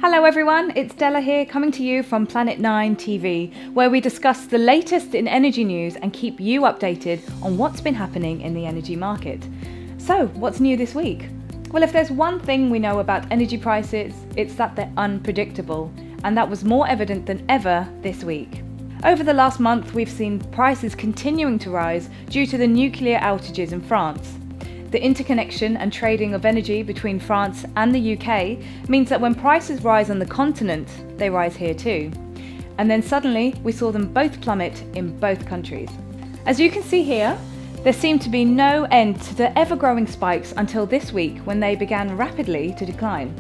Hello everyone, it's Della here coming to you from Planet 9 TV, where we discuss the latest in energy news and keep you updated on what's been happening in the energy market. So, what's new this week? Well, if there's one thing we know about energy prices, it's that they're unpredictable, and that was more evident than ever this week. Over the last month, we've seen prices continuing to rise due to the nuclear outages in France. The interconnection and trading of energy between France and the UK means that when prices rise on the continent, they rise here too. And then suddenly, we saw them both plummet in both countries. As you can see here, there seemed to be no end to the ever-growing spikes until this week when they began rapidly to decline.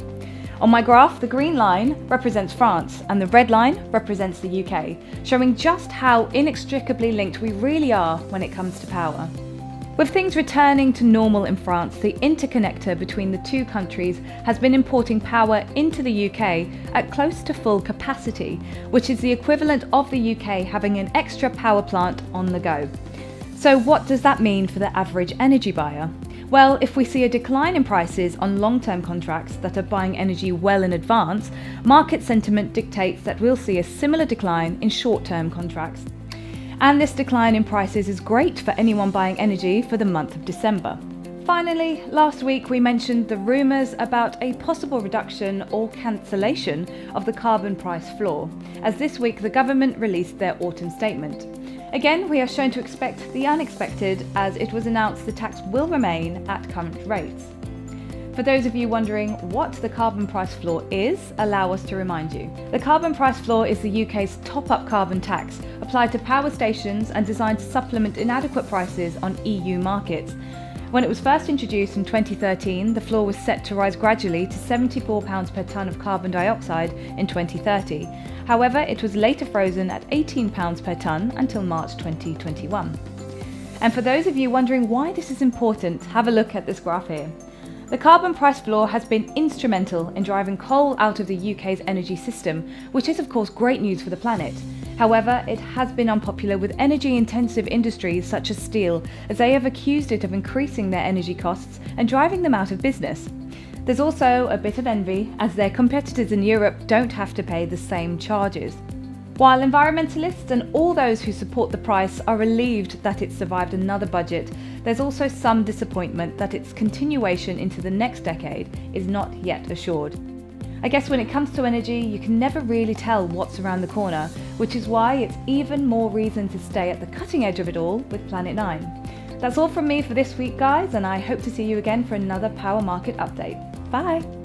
On my graph, the green line represents France and the red line represents the UK, showing just how inextricably linked we really are when it comes to power. With things returning to normal in France, the interconnector between the two countries has been importing power into the UK at close to full capacity, which is the equivalent of the UK having an extra power plant on the go. So what does that mean for the average energy buyer? Well, if we see a decline in prices on long-term contracts that are buying energy well in advance, market sentiment dictates that we'll see a similar decline in short-term contracts. And this decline in prices is great for anyone buying energy for the month of December. Finally, last week we mentioned the rumours about a possible reduction or cancellation of the carbon price floor, as this week the government released their autumn statement. Again, we are shown to expect the unexpected, as it was announced the tax will remain at current rates. For those of you wondering what the carbon price floor is, allow us to remind you. The carbon price floor is the UK's top-up carbon tax, applied to power stations and designed to supplement inadequate prices on EU markets. When it was first introduced in 2013, the floor was set to rise gradually to £74 per tonne of carbon dioxide in 2030. However, it was later frozen at £18 per tonne until March 2021. And for those of you wondering why this is important, have a look at this graph here. The carbon price floor has been instrumental in driving coal out of the UK's energy system, which is of course great news for the planet. However, it has been unpopular with energy-intensive industries such as steel, as they have accused it of increasing their energy costs and driving them out of business. There's also a bit of envy, as their competitors in Europe don't have to pay the same charges. While environmentalists and all those who support the price are relieved that it survived another budget, there's also some disappointment that its continuation into the next decade is not yet assured. I guess when it comes to energy, you can never really tell what's around the corner, which is why it's even more reason to stay at the cutting edge of it all with Planet 9. That's all from me for this week, guys, and I hope to see you again for another Power Market update. Bye!